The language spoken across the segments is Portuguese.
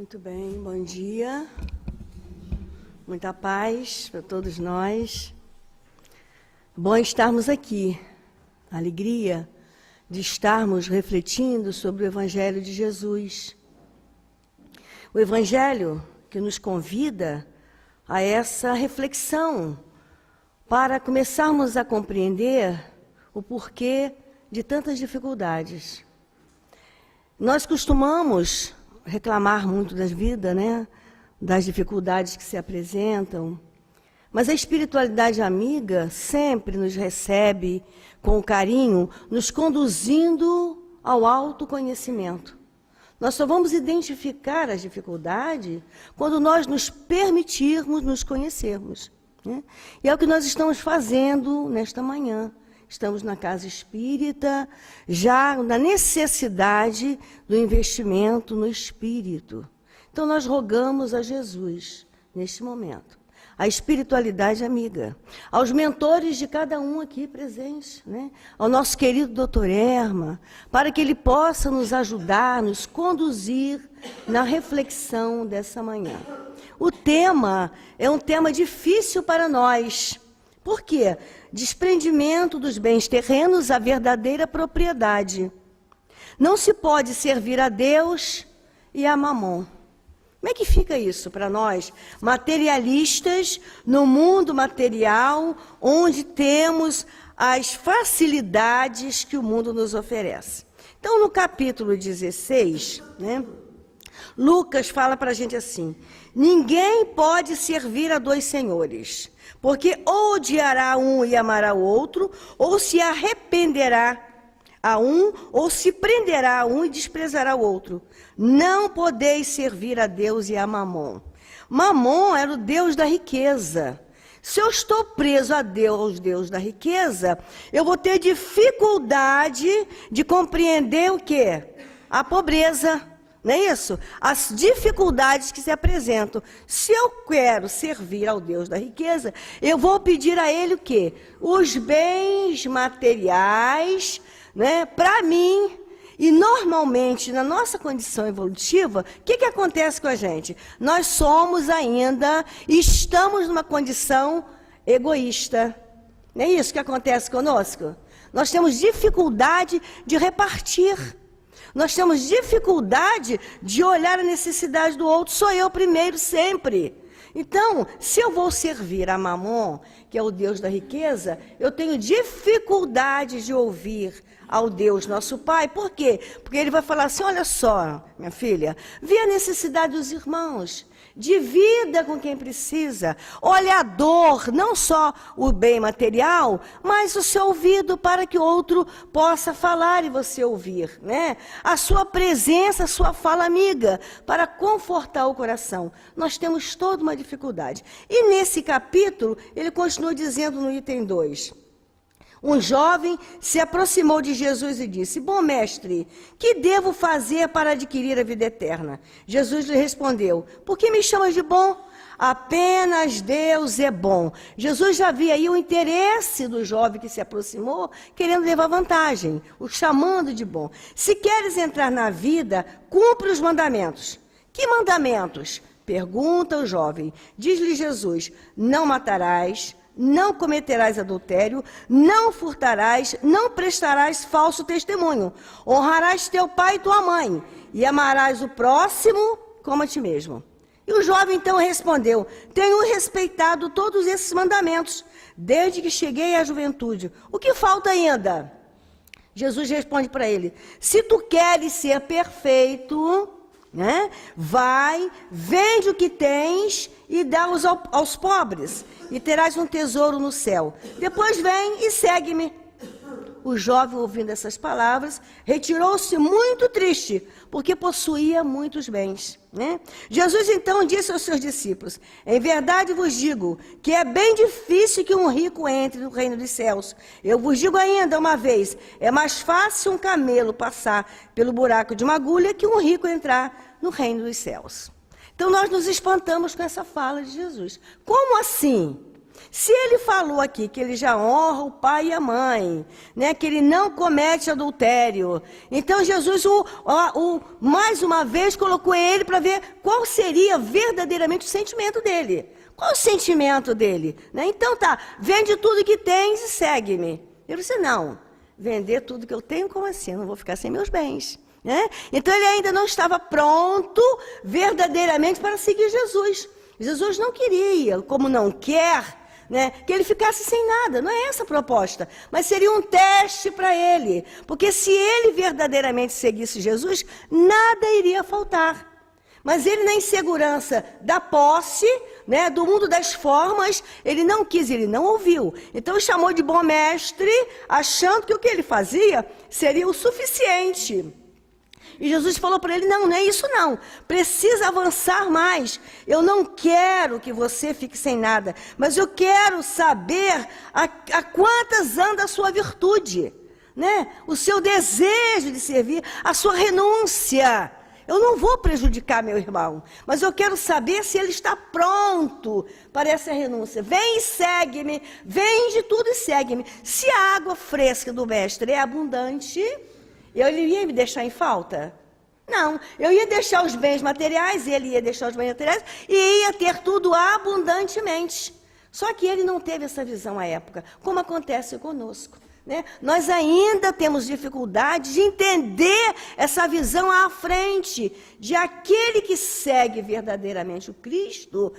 Muito bem, bom dia. Muita paz para todos nós. Bom estarmos aqui. Alegria de estarmos refletindo sobre o Evangelho de Jesus. O Evangelho que nos convida a essa reflexão para começarmos a compreender o porquê de tantas dificuldades. Nós costumamos reclamar muito da vida, né? Das dificuldades que se apresentam, mas a espiritualidade amiga sempre nos recebe com carinho, nos conduzindo ao autoconhecimento. Nós só vamos identificar as dificuldades quando nós nos permitirmos nos conhecermos, né? E é o que nós estamos fazendo nesta manhã. Estamos na Casa Espírita, já na necessidade do investimento no Espírito. Então, nós rogamos a Jesus, neste momento, a espiritualidade amiga, aos mentores de cada um aqui presentes, né? Ao nosso querido doutor Erma, para que ele possa nos ajudar, nos conduzir na reflexão dessa manhã. O tema é um tema difícil para nós. Por quê? Desprendimento dos bens terrenos à verdadeira propriedade. Não se pode servir a Deus e a Mamon. Como é que fica isso para nós, materialistas, no mundo material, onde temos as facilidades que o mundo nos oferece? Então, no capítulo 16, né, Lucas fala para a gente assim: ninguém pode servir a dois senhores, porque ou odiará um e amará o outro, ou se arrependerá a um, ou se prenderá a um e desprezará o outro. Não podeis servir a Deus e a Mamon. Mamon era o Deus da riqueza. Se eu estou preso a Deus, Deus da riqueza, eu vou ter dificuldade de compreender o quê? A pobreza. Não é isso? As dificuldades que se apresentam. Se eu quero servir ao Deus da riqueza, eu vou pedir a Ele o quê? Os bens materiais, né, para mim. E normalmente, na nossa condição evolutiva, o que acontece com a gente? Nós somos ainda, estamos numa condição egoísta. Não é isso que acontece conosco? Nós temos dificuldade de repartir. Nós temos dificuldade de olhar a necessidade do outro. Sou eu primeiro sempre. Então, se eu vou servir a Mamon, que é o Deus da riqueza, eu tenho dificuldade de ouvir ao Deus nosso Pai. Por quê? Porque ele vai falar assim: olha só, minha filha, vê a necessidade dos irmãos. Divida com quem precisa. Olha a dor, não só o bem material, mas o seu ouvido para que o outro possa falar e você ouvir, né? A sua presença, a sua fala amiga, para confortar o coração. Nós temos toda uma dificuldade. E nesse capítulo, ele continua dizendo no item 2. Um jovem se aproximou de Jesus e disse: bom mestre, que devo fazer para adquirir a vida eterna? Jesus lhe respondeu: por que me chamas de bom? Apenas Deus é bom. Jesus já via aí o interesse do jovem que se aproximou, querendo levar vantagem, o chamando de bom. Se queres entrar na vida, cumpre os mandamentos. Que mandamentos? Pergunta o jovem. Diz-lhe Jesus: não matarás, não cometerás adultério, não furtarás, não prestarás falso testemunho, honrarás teu pai e tua mãe, e amarás o próximo como a ti mesmo. E o jovem então respondeu: tenho respeitado todos esses mandamentos, desde que cheguei à juventude. O que falta ainda? Jesus responde para ele: se tu queres ser perfeito, né, vai, vende o que tens e dá-os aos pobres, e terás um tesouro no céu. Depois vem e segue-me. O jovem, ouvindo essas palavras, retirou-se muito triste, porque possuía muitos bens, né? Jesus então disse aos seus discípulos: em verdade vos digo que é bem difícil que um rico entre no reino dos céus. Eu vos digo ainda uma vez, é mais fácil um camelo passar pelo buraco de uma agulha que um rico entrar no reino dos céus. Então nós nos espantamos com essa fala de Jesus. Como assim? Se ele falou aqui que ele já honra o pai e a mãe, né, que ele não comete adultério, então Jesus, mais uma vez, colocou ele para ver qual seria verdadeiramente o sentimento dele. Qual o sentimento dele? Né? Então tá, vende tudo que tens e segue-me. Ele disse, não, vender tudo que eu tenho, como assim? Eu não vou ficar sem meus bens. Né? Então ele ainda não estava pronto verdadeiramente para seguir Jesus. Jesus não queria, como não quer, né, que ele ficasse sem nada. Não é essa a proposta, mas seria um teste para ele. Porque se ele verdadeiramente seguisse Jesus, nada iria faltar. Mas ele, na insegurança da posse, né, do mundo das formas, ele não quis, ele não ouviu. Então chamou de bom mestre, achando que o que ele fazia seria o suficiente. E Jesus falou para ele, não é isso não, precisa avançar mais. Eu não quero que você fique sem nada, mas eu quero saber a quantas anda a sua virtude, né? O seu desejo de servir, a sua renúncia. Eu não vou prejudicar meu irmão, mas eu quero saber se ele está pronto para essa renúncia. Vem e segue-me, vende tudo e segue-me. Se a água fresca do mestre é abundante, ele ia me deixar em falta? Não, eu ia deixar os bens materiais, ele ia deixar os bens materiais e ia ter tudo abundantemente. Só que ele não teve essa visão à época, como acontece conosco. Né? Nós ainda temos dificuldade de entender essa visão à frente, de aquele que segue verdadeiramente o Cristo,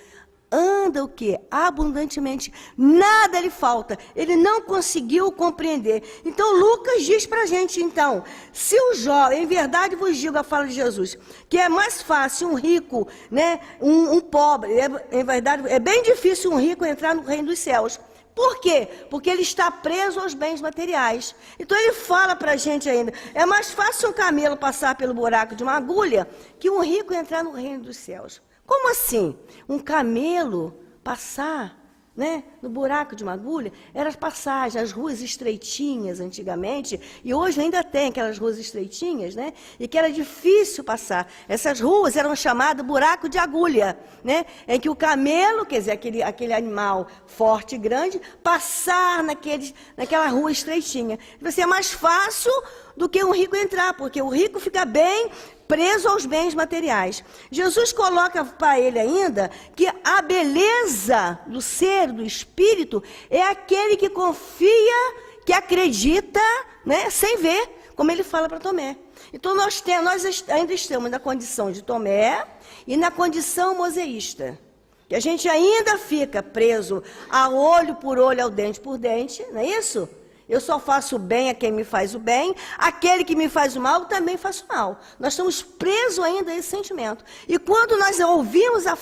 anda o quê? Abundantemente, nada lhe falta, ele não conseguiu compreender. Então Lucas diz para a gente, então, se o jovem, em verdade vos digo a fala de Jesus, que é mais fácil um rico, né, um pobre, em verdade é bem difícil um rico entrar no reino dos céus. Por quê? Porque ele está preso aos bens materiais. Então ele fala para a gente ainda, é mais fácil um camelo passar pelo buraco de uma agulha que um rico entrar no reino dos céus. Como assim? Um camelo passar, né, no buraco de uma agulha? Era as passagens, as ruas estreitinhas antigamente, e hoje ainda tem aquelas ruas estreitinhas, né, e que era difícil passar. Essas ruas eram chamadas buraco de agulha, né, em que o camelo, quer dizer, aquele animal forte e grande, passar naquela rua estreitinha. Vai ser mais fácil do que um rico entrar, porque o rico fica bem preso aos bens materiais. Jesus coloca para ele ainda que a beleza do ser, do espírito, é aquele que confia, que acredita, né, sem ver, como ele fala para Tomé. Então nós ainda estamos na condição de Tomé e na condição moseísta. Que a gente ainda fica preso a olho por olho, ao dente por dente, não é isso? Eu só faço bem a quem me faz o bem, aquele que me faz o mal, também faço mal. Nós estamos presos ainda a esse sentimento. E quando nós ouvimos a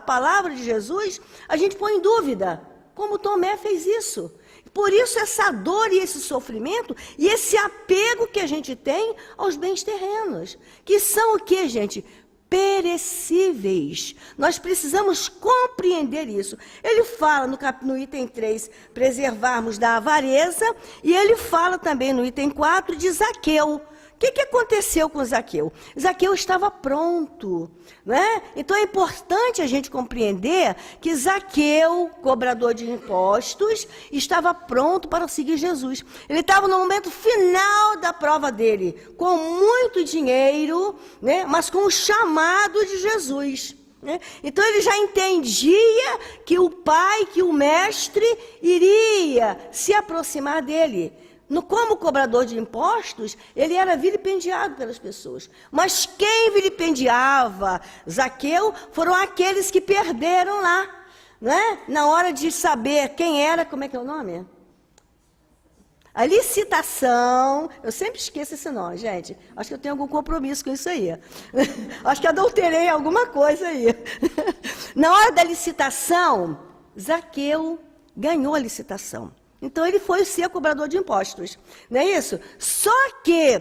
palavra de Jesus, a gente põe em dúvida, como Tomé fez isso. Por isso essa dor e esse sofrimento e esse apego que a gente tem aos bens terrenos. Que são o quê, gente? Perecíveis. Nós precisamos compreender isso. Ele fala no item 3, preservarmos da avareza, e ele fala também no item 4 de Zaqueu. O que aconteceu com Zaqueu? Zaqueu estava pronto, né? Então é importante a gente compreender que Zaqueu, cobrador de impostos, estava pronto para seguir Jesus. Ele estava no momento final da prova dele, com muito dinheiro, né? Mas com o chamado de Jesus. Né? Então ele já entendia que o pai, que o mestre iria se aproximar dele. Como cobrador de impostos, ele era vilipendiado pelas pessoas. Mas quem vilipendiava Zaqueu foram aqueles que perderam lá, né? Na hora de saber quem era, como é que é o nome? A licitação, eu sempre esqueço esse nome, gente. Acho que eu tenho algum compromisso com isso aí. Acho que adulterei alguma coisa aí. Na hora da licitação, Zaqueu ganhou a licitação. Então, ele foi ser cobrador de impostos, não é isso? Só que,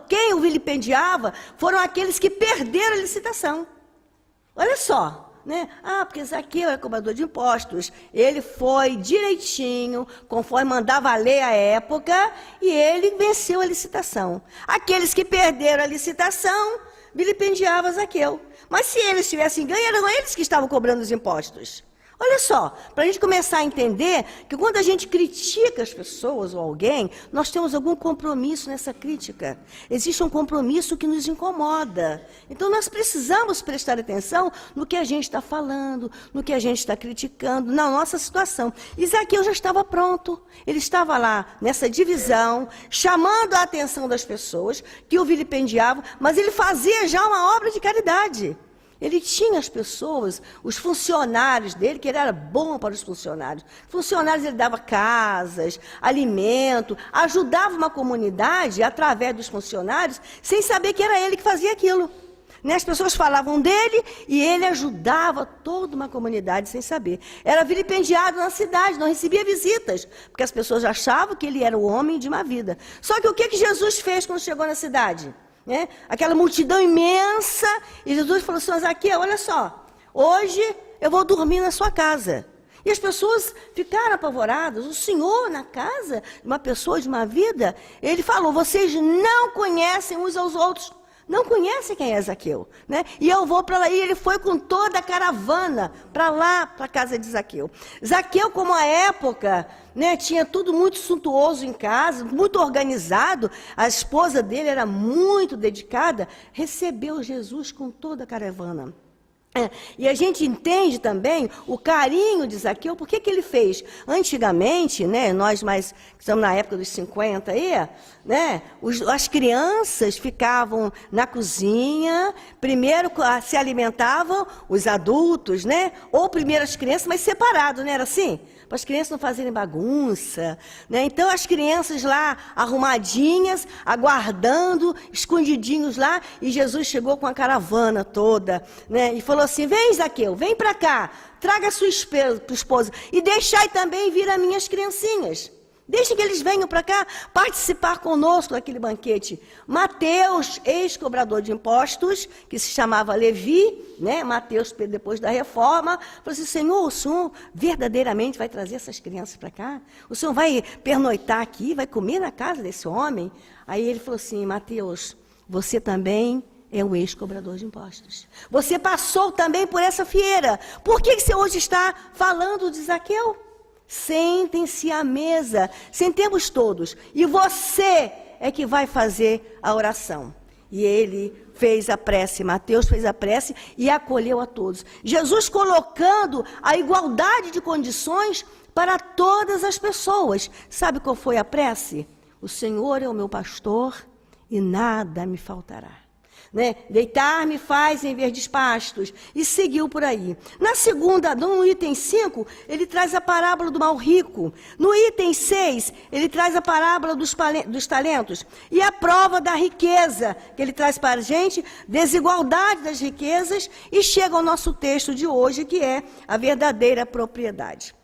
quem o vilipendiava foram aqueles que perderam a licitação. Olha só, né? Porque Zaqueu era cobrador de impostos, ele foi direitinho, conforme mandava a lei à época, e ele venceu a licitação. Aqueles que perderam a licitação, vilipendiavam Zaqueu. Mas se eles tivessem ganho, eram eles que estavam cobrando os impostos. Olha só, para a gente começar a entender que quando a gente critica as pessoas ou alguém, nós temos algum compromisso nessa crítica. Existe um compromisso que nos incomoda. Então, nós precisamos prestar atenção no que a gente está falando, no que a gente está criticando, na nossa situação. E Zaqueu já estava pronto. Ele estava lá nessa divisão, chamando a atenção das pessoas que o vilipendiavam, mas ele fazia já uma obra de caridade. Ele tinha as pessoas, os funcionários dele, que ele era bom para os funcionários. Funcionários, ele dava casas, alimento, ajudava uma comunidade através dos funcionários, sem saber que era ele que fazia aquilo. As pessoas falavam dele e ele ajudava toda uma comunidade sem saber. Era vilipendiado na cidade, não recebia visitas, porque as pessoas achavam que ele era o homem de uma vida. Só que o que Jesus fez quando chegou na cidade? Aquela multidão imensa, e Jesus falou assim: Zaqueu, olha só, hoje eu vou dormir na sua casa. E as pessoas ficaram apavoradas. O Senhor na casa de uma pessoa de uma vida, ele falou: vocês não conhecem uns aos outros, não conhecem quem é Zaqueu, E eu vou para lá. E ele foi com toda a caravana para lá, para a casa de Zaqueu. Zaqueu, como a época, tinha tudo muito suntuoso em casa, muito organizado, a esposa dele era muito dedicada, recebeu Jesus com toda a caravana. E a gente entende também o carinho de Zaqueu. Por que ele fez? Antigamente, nós mais que estamos na época dos 50 aí, as crianças ficavam na cozinha, primeiro se alimentavam os adultos, ou primeiro as crianças, mas separado, não era assim? Para as crianças não fazerem bagunça, Então as crianças lá arrumadinhas, aguardando, escondidinhos lá, e Jesus chegou com a caravana toda, e falou assim: vem, Zaqueu, vem para cá, traga a sua esposa e deixai também vir as minhas criancinhas. Deixem que eles venham para cá participar conosco daquele banquete. Mateus, ex-cobrador de impostos, que se chamava Levi, Mateus, depois da reforma, falou assim: Senhor, o Senhor verdadeiramente vai trazer essas crianças para cá? O Senhor vai pernoitar aqui, vai comer na casa desse homem? Aí ele falou assim: Mateus, você também é um ex-cobrador de impostos. Você passou também por essa fieira. Por que você hoje está falando de Zaqueu? Sentem-se à mesa, sentemos todos, e você é que vai fazer a oração. E ele fez a prece, Mateus fez a prece e acolheu a todos. Jesus colocando a igualdade de condições para todas as pessoas. Sabe qual foi a prece? O Senhor é o meu pastor e nada me faltará. Deitar-me faz em verdes pastos, e seguiu por aí. Na segunda, no item 5, ele traz a parábola do mal rico. No item 6, ele traz a parábola dos talentos. E a prova da riqueza, que ele traz para a gente, desigualdade das riquezas, e chega ao nosso texto de hoje, que é a verdadeira propriedade.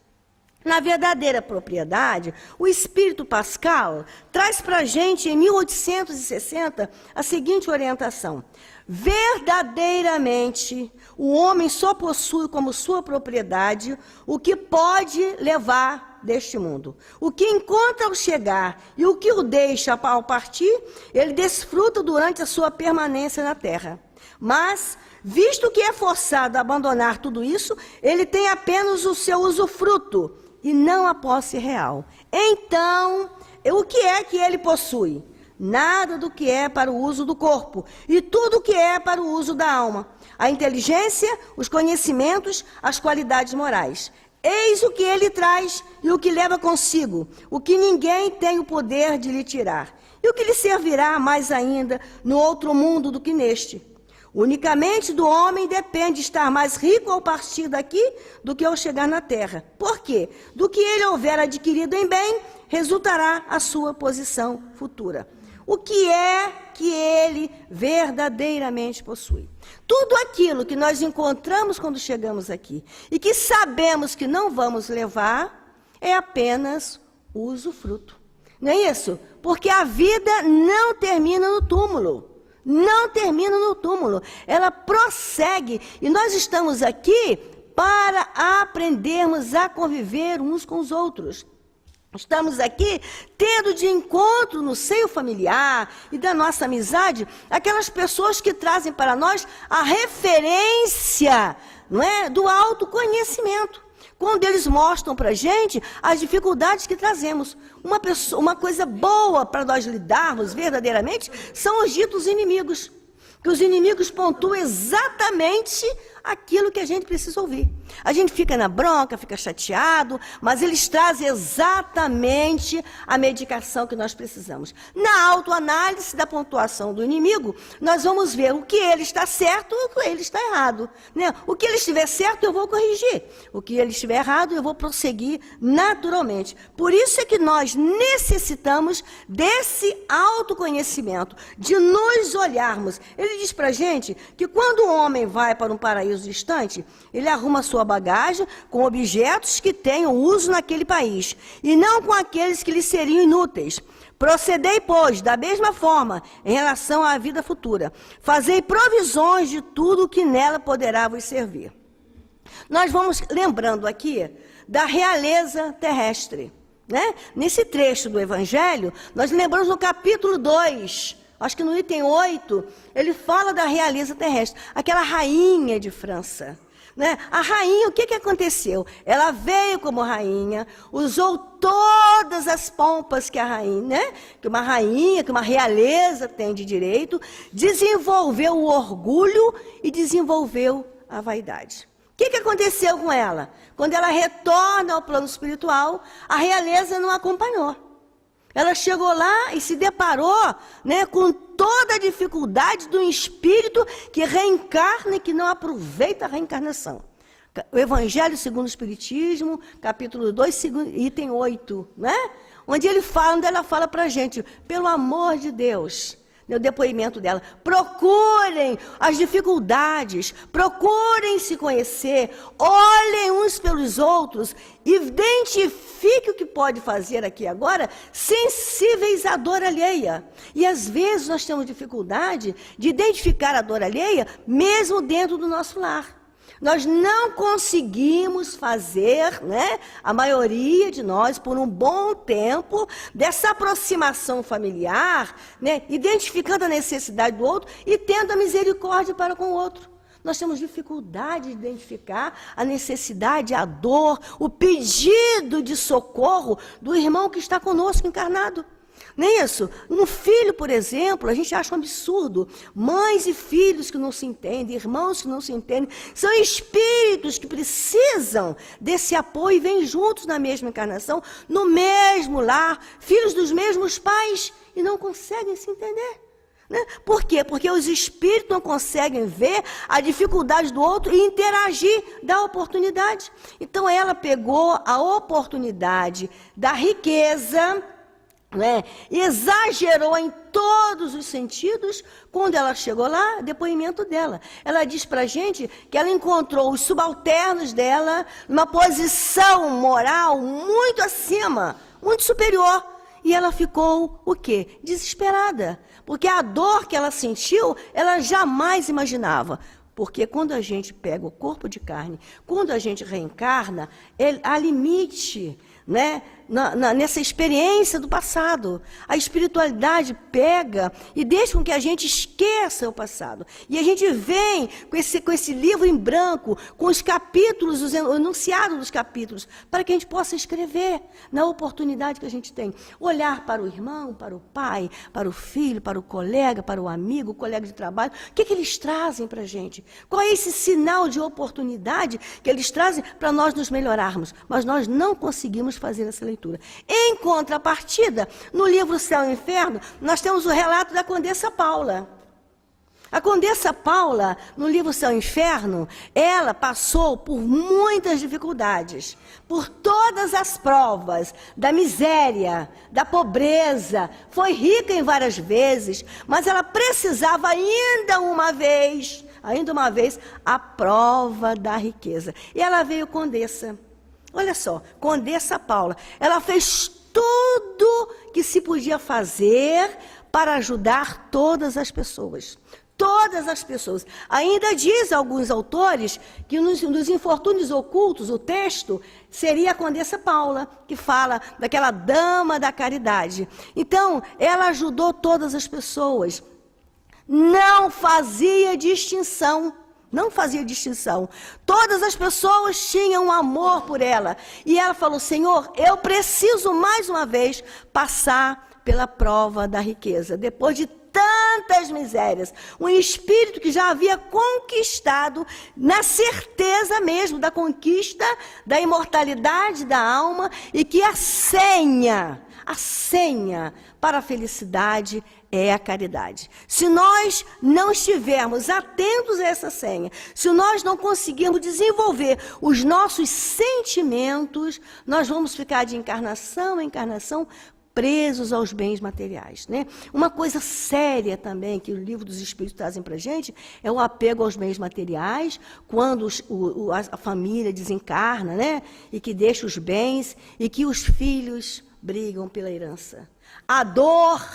Na verdadeira propriedade, o Espírito Pascal traz para a gente, em 1860, a seguinte orientação: verdadeiramente, o homem só possui como sua propriedade o que pode levar deste mundo. O que encontra ao chegar e o que o deixa ao partir, ele desfruta durante a sua permanência na terra. Mas, visto que é forçado a abandonar tudo isso, ele tem apenas o seu usufruto e não a posse real. Então, o que é que ele possui? Nada do que é para o uso do corpo, e tudo o que é para o uso da alma. A inteligência, os conhecimentos, as qualidades morais. Eis o que ele traz e o que leva consigo, o que ninguém tem o poder de lhe tirar, e o que lhe servirá mais ainda no outro mundo do que neste. Unicamente do homem depende estar mais rico ao partir daqui do que ao chegar na terra. Por quê? Do que ele houver adquirido em bem, resultará a sua posição futura. O que é que ele verdadeiramente possui? Tudo aquilo que nós encontramos quando chegamos aqui e que sabemos que não vamos levar é apenas o usufruto. Não é isso? Porque a vida não termina no túmulo. Não termina no túmulo, ela prossegue, e nós estamos aqui para aprendermos a conviver uns com os outros. Estamos aqui tendo de encontro no seio familiar e da nossa amizade aquelas pessoas que trazem para nós a referência, do autoconhecimento. quando eles mostram para a gente as dificuldades que trazemos. Uma coisa boa para nós lidarmos verdadeiramente são os ditos inimigos. Que os inimigos pontuam exatamente aquilo que a gente precisa ouvir. A gente fica na bronca, fica chateado, mas eles trazem exatamente a medicação que nós precisamos. Na autoanálise da pontuação do inimigo, nós vamos ver o que ele está certo e o que ele está errado. Né? O que ele estiver certo, eu vou corrigir. O que ele estiver errado, eu vou prosseguir naturalmente. Por isso é que nós necessitamos desse autoconhecimento, de nos olharmos. Ele diz para a gente que quando o homem vai para um paraíso distante, ele arruma sua bagagem com objetos que tenham uso naquele país, e não com aqueles que lhe seriam inúteis. Procedei, pois, da mesma forma, em relação à vida futura. Fazei provisões de tudo o que nela poderá vos servir. Nós vamos lembrando aqui da realeza terrestre. Né? Nesse trecho do Evangelho, nós lembramos no capítulo 2, acho que no item 8, ele fala da realeza terrestre, aquela rainha de França. Né? A rainha, o que aconteceu? Ela veio como rainha, usou todas as pompas que a rainha, né? Que uma realeza tem de direito, desenvolveu o orgulho e desenvolveu a vaidade. O que aconteceu com ela? Quando ela retorna ao plano espiritual, a realeza não acompanhou. Ela chegou lá e se deparou, né, com toda a dificuldade do espírito que reencarna e que não aproveita a reencarnação. O Evangelho segundo o Espiritismo, capítulo 2, item 8, né? Onde ela fala para a gente, pelo amor de Deus, o depoimento dela, procurem as dificuldades, procurem se conhecer, olhem uns pelos outros, identifiquem o que pode fazer aqui agora, sensíveis à dor alheia. E às vezes nós temos dificuldade de identificar a dor alheia, mesmo dentro do nosso lar. Nós não conseguimos fazer, né, a maioria de nós, por um bom tempo, dessa aproximação familiar, né, identificando a necessidade do outro e tendo a misericórdia para com o outro. Nós temos dificuldade de identificar a necessidade, a dor, o pedido de socorro do irmão que está conosco encarnado. Nem isso. Um filho, por exemplo, a gente acha um absurdo. Mães e filhos que não se entendem, irmãos que não se entendem, são espíritos que precisam desse apoio e vêm juntos na mesma encarnação, no mesmo lar, filhos dos mesmos pais, e não conseguem se entender. Né? Por quê? Porque os espíritos não conseguem ver a dificuldade do outro e interagir da oportunidade. Então ela pegou a oportunidade da riqueza, né? Exagerou em todos os sentidos. Quando ela chegou lá, depoimento dela. Ela diz para a gente que ela encontrou os subalternos dela numa posição moral muito acima, muito superior. E ela ficou, o quê? Desesperada. Porque a dor que ela sentiu, ela jamais imaginava. Porque quando a gente pega o corpo de carne, quando a gente reencarna, há limite, né? Nessa experiência do passado. A espiritualidade pega e deixa com que a gente esqueça o passado. E a gente vem com esse livro em branco, com os capítulos, o enunciado dos capítulos, para que a gente possa escrever na oportunidade que a gente tem. Olhar para o irmão, para o pai, para o filho, para o colega, para o amigo, o colega de trabalho. O que eles trazem para a gente? Qual é esse sinal de oportunidade que eles trazem para nós nos melhorarmos? Mas nós não conseguimos fazer essa leitura. Em contrapartida, no livro Céu e Inferno, nós temos o relato da Condessa Paula. A Condessa Paula, no livro Céu e Inferno, ela passou por muitas dificuldades, por todas as provas da miséria, da pobreza, foi rica em várias vezes, mas ela precisava ainda uma vez, a prova da riqueza. E ela veio condessa. Olha só, Condessa Paula, ela fez tudo que se podia fazer para ajudar todas as pessoas. Todas as pessoas. Ainda diz alguns autores que nos infortúnios ocultos, o texto seria a Condessa Paula, que fala daquela dama da caridade. Então, ela ajudou todas as pessoas. Não fazia distinção. Não fazia distinção. Todas as pessoas tinham amor por ela. E ela falou, Senhor, eu preciso mais uma vez passar pela prova da riqueza. Depois de tantas misérias, um espírito que já havia conquistado, na certeza mesmo da conquista da imortalidade da alma, e que a senha para a felicidade é a caridade. Se nós não estivermos atentos a essa senha, se nós não conseguirmos desenvolver os nossos sentimentos, nós vamos ficar de encarnação em encarnação presos aos bens materiais, né? Uma coisa séria também que o livro dos Espíritos trazem para a gente é o apego aos bens materiais, quando a família desencarna, né? E que deixa os bens e que os filhos brigam pela herança. A dor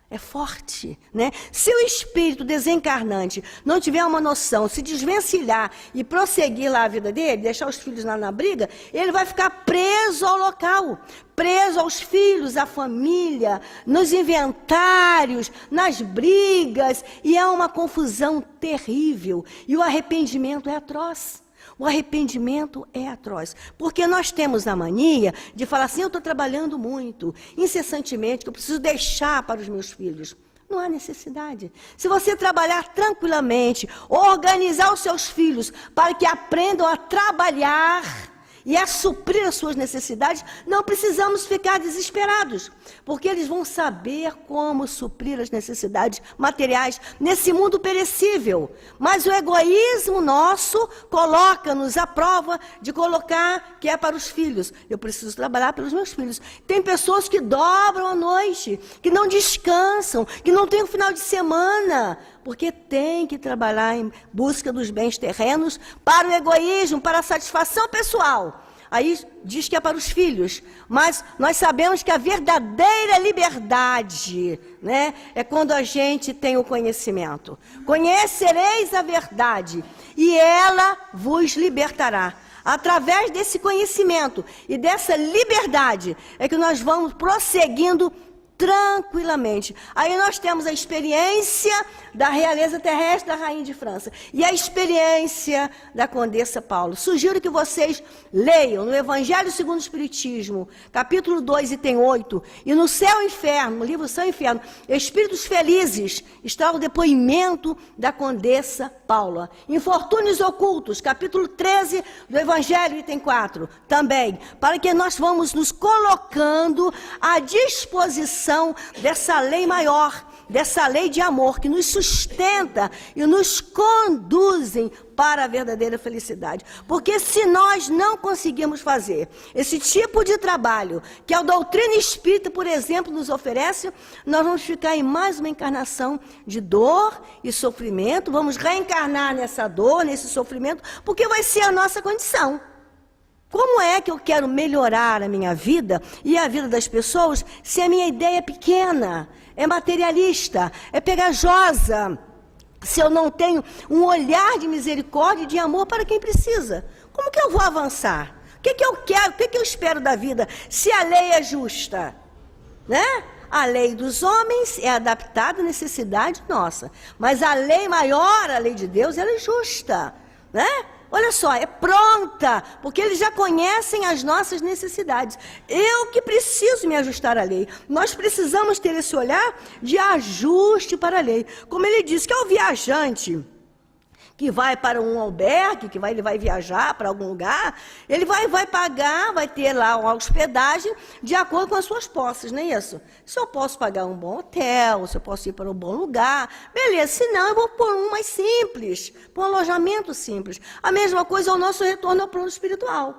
é forte, né? Se o espírito desencarnante não tiver uma noção, se desvencilhar e prosseguir lá a vida dele, deixar os filhos lá na briga, ele vai ficar preso ao local, preso aos filhos, à família, nos inventários, nas brigas, e é uma confusão terrível. E o arrependimento é atroz. O arrependimento é atroz, porque nós temos a mania de falar assim, eu estou trabalhando muito, incessantemente, que eu preciso deixar para os meus filhos. Não há necessidade. Se você trabalhar tranquilamente, organizar os seus filhos para que aprendam a trabalhar e a suprir as suas necessidades, não precisamos ficar desesperados, porque eles vão saber como suprir as necessidades materiais nesse mundo perecível. Mas o egoísmo nosso coloca-nos à prova de colocar que é para os filhos. Eu preciso trabalhar pelos meus filhos. Tem pessoas que dobram a noite, que não descansam, que não têm um final de semana, porque tem que trabalhar em busca dos bens terrenos para o egoísmo, para a satisfação pessoal. Aí diz que é para os filhos, mas nós sabemos que a verdadeira liberdade, né, é quando a gente tem o conhecimento. Conhecereis a verdade e ela vos libertará. Através desse conhecimento e dessa liberdade é que nós vamos prosseguindo tranquilamente. Aí nós temos a experiência da realeza terrestre da Rainha de França e a experiência da Condessa Paula. Sugiro que vocês leiam no Evangelho segundo o Espiritismo, capítulo 2, item 8, e no Céu e Inferno, no livro Céu e Inferno, Espíritos Felizes, está o depoimento da Condessa Paula. Infortúnios Ocultos, capítulo 13 do Evangelho, item 4, também, para que nós vamos nos colocando à disposição dessa lei maior, dessa lei de amor que nos sustenta e nos conduzem para a verdadeira felicidade. Porque se nós não conseguirmos fazer esse tipo de trabalho que a doutrina espírita, por exemplo, nos oferece, nós vamos ficar em mais uma encarnação de dor e sofrimento, vamos reencarnar nessa dor, nesse sofrimento, porque vai ser a nossa condição. Como é que eu quero melhorar a minha vida e a vida das pessoas se a minha ideia é pequena, é materialista, é pegajosa, se eu não tenho um olhar de misericórdia e de amor para quem precisa? Como que eu vou avançar? O que eu quero, o que eu espero da vida se a lei é justa? Né? A lei dos homens é adaptada à necessidade nossa, mas a lei maior, a lei de Deus, ela é justa, né? Olha só, é pronta, porque eles já conhecem as nossas necessidades. Eu que preciso me ajustar à lei. Nós precisamos ter esse olhar de ajuste para a lei. Como ele disse, que é o viajante que vai para um albergue, ele vai viajar para algum lugar, ele vai pagar, vai ter lá uma hospedagem de acordo com as suas posses, não é isso? Se eu posso pagar um bom hotel, se eu posso ir para um bom lugar, beleza, se não eu vou por um mais simples, por um alojamento simples. A mesma coisa é o nosso retorno ao plano espiritual.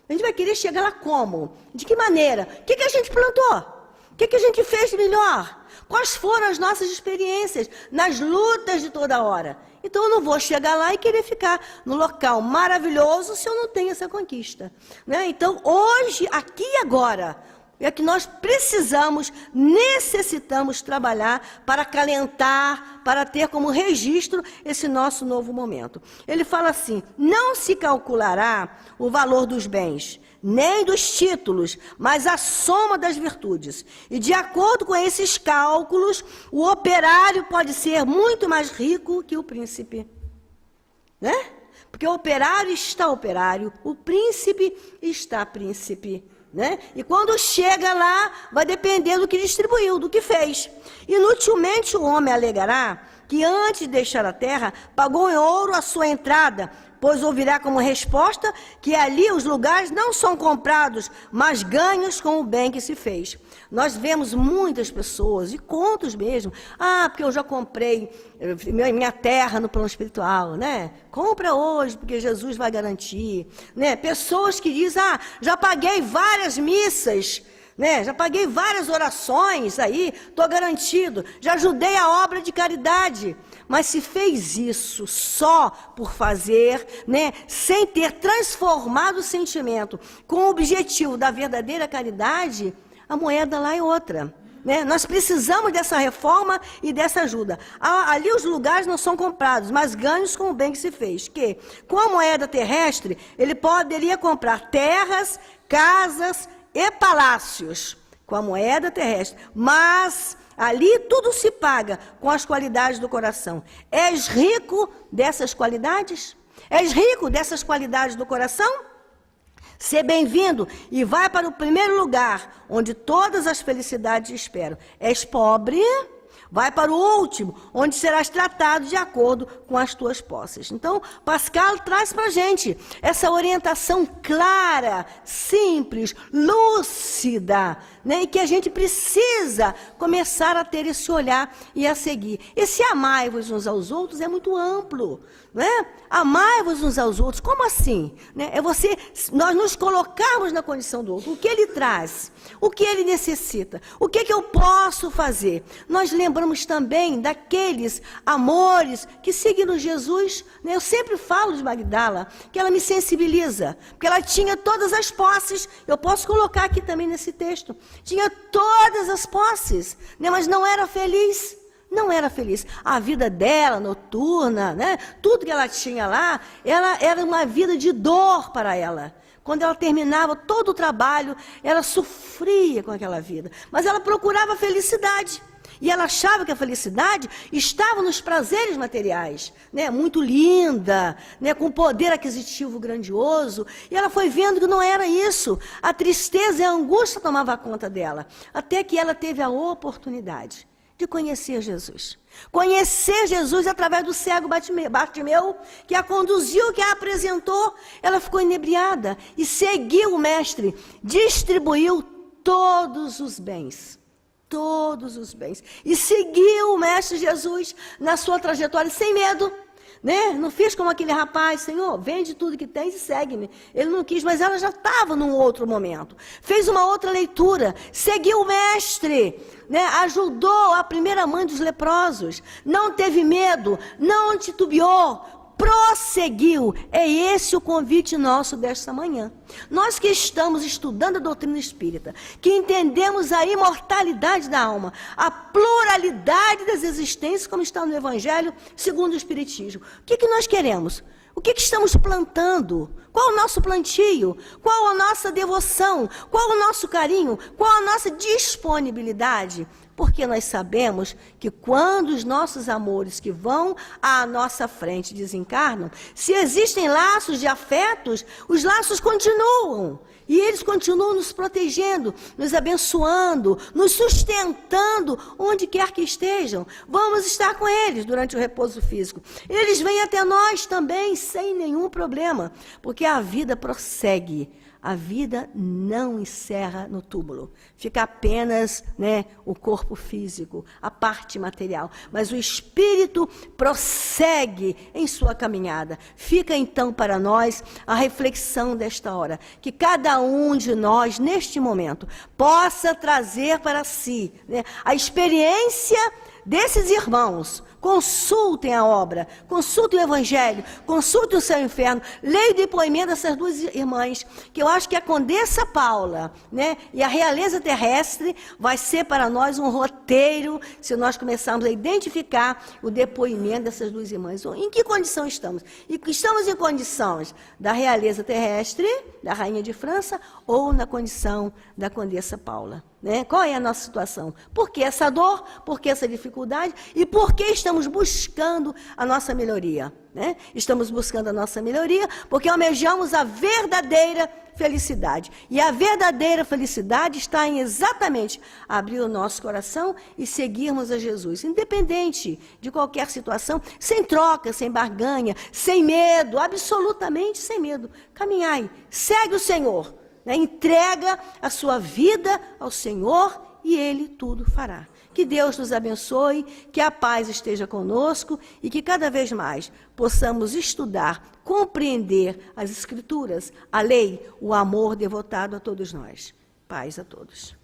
A gente vai querer chegar lá como? De que maneira? O que a gente plantou? O que a gente fez de melhor? Quais foram as nossas experiências nas lutas de toda hora? Então eu não vou chegar lá e querer ficar no local maravilhoso se eu não tenho essa conquista, né? Então hoje, aqui e agora, é que nós necessitamos trabalhar para acalentar, para ter como registro esse nosso novo momento. Ele fala assim, não se calculará o valor dos bens, nem dos títulos, mas a soma das virtudes. E de acordo com esses cálculos, o operário pode ser muito mais rico que o príncipe. né? Porque o operário está operário, o príncipe está príncipe, né? E quando chega lá, vai depender do que distribuiu, do que fez. Inutilmente o homem alegará que antes de deixar a terra, pagou em ouro a sua entrada, pois ouvirá como resposta que ali os lugares não são comprados, mas ganhos com o bem que se fez. Nós vemos muitas pessoas, e contos mesmo, porque eu já comprei minha terra no plano espiritual, né? Compra hoje, porque Jesus vai garantir, né? Pessoas que dizem, já paguei várias missas, né? Já paguei várias orações aí, estou garantido, já ajudei a obra de caridade. Mas se fez isso só por fazer, né, sem ter transformado o sentimento com o objetivo da verdadeira caridade, a moeda lá é outra. Né? Nós precisamos dessa reforma e dessa ajuda. Ali os lugares não são comprados, mas ganhos com o bem que se fez. Que, com a moeda terrestre, ele poderia comprar terras, casas e palácios. Com a moeda terrestre. Mas ali tudo se paga com as qualidades do coração. És rico dessas qualidades? És rico dessas qualidades do coração? Ser bem-vindo e vai para o primeiro lugar, onde todas as felicidades esperam. És pobre? Vai para o último, onde serás tratado de acordo com as tuas posses. Então, Pascal traz para a gente essa orientação clara, simples, lúcida, né? E que a gente precisa começar a ter esse olhar e a seguir. Esse amai-vos uns aos outros é muito amplo, né? Amai-vos uns aos outros, como assim? Né? Nós nos colocarmos na condição do outro, o que ele traz, o que ele necessita, o que eu posso fazer. Nós lembramos também daqueles amores que seguiram Jesus, né? Eu sempre falo de Magdala, que ela me sensibiliza, porque ela tinha todas as posses, eu posso colocar aqui também nesse texto, tinha todas as posses, né? Mas não era feliz. Não era feliz. A vida dela, noturna, né? Tudo que ela tinha lá, ela era uma vida de dor para ela. Quando ela terminava todo o trabalho, ela sofria com aquela vida. Mas ela procurava felicidade. E ela achava que a felicidade estava nos prazeres materiais, né? Muito linda, né? Com poder aquisitivo grandioso. E ela foi vendo que não era isso. A tristeza e a angústia tomavam conta dela. Até que ela teve a oportunidade de conhecer Jesus. Conhecer Jesus através do cego Bartimeu, que a conduziu, que a apresentou. Ela ficou inebriada e seguiu o mestre, distribuiu todos os bens. Todos os bens. E seguiu o mestre Jesus na sua trajetória sem medo. Né? Não fez como aquele rapaz, Senhor, vende tudo que tens e segue-me. Ele não quis, mas ela já estava num outro momento. Fez uma outra leitura, seguiu o mestre, né? Ajudou a primeira mãe dos leprosos, não teve medo, não titubeou, prosseguiu. É esse o convite nosso desta manhã. Nós que estamos estudando a doutrina espírita, que entendemos a imortalidade da alma, a pluralidade das existências, como está no Evangelho, segundo o Espiritismo. O que nós queremos? O que estamos plantando? Qual o nosso plantio? Qual a nossa devoção? Qual o nosso carinho? Qual a nossa disponibilidade? Porque nós sabemos que quando os nossos amores que vão à nossa frente desencarnam, se existem laços de afetos, os laços continuam. E eles continuam nos protegendo, nos abençoando, nos sustentando, onde quer que estejam. Vamos estar com eles durante o repouso físico. Eles vêm até nós também, sem nenhum problema, porque a vida prossegue. A vida não encerra no túmulo. Fica apenas, né, o corpo físico, a parte material. Mas o espírito prossegue em sua caminhada. Fica então para nós a reflexão desta hora. Que cada um de nós, neste momento, possa trazer para si, né, a experiência desses irmãos. Consultem a obra, consultem o Evangelho, consultem o Céu e o Inferno, leia o depoimento dessas duas irmãs, que eu acho que a Condessa Paula, né, e a Realeza Terrestre vai ser para nós um roteiro, se nós começarmos a identificar o depoimento dessas duas irmãs. Em que condição estamos? E estamos em condições da Realeza Terrestre, da Rainha de França, ou na condição da Condessa Paula? Né? Qual é a nossa situação? Por que essa dor? Por que essa dificuldade? E por que estamos estamos buscando a nossa melhoria, né? Estamos buscando a nossa melhoria porque almejamos a verdadeira felicidade. E a verdadeira felicidade está em exatamente abrir o nosso coração e seguirmos a Jesus, independente de qualquer situação, sem troca, sem barganha, sem medo, absolutamente sem medo. Caminhai, segue o Senhor, né? Entrega a sua vida ao Senhor e Ele tudo fará. Que Deus nos abençoe, que a paz esteja conosco e que cada vez mais possamos estudar, compreender as Escrituras, a lei, o amor devotado a todos nós. Paz a todos.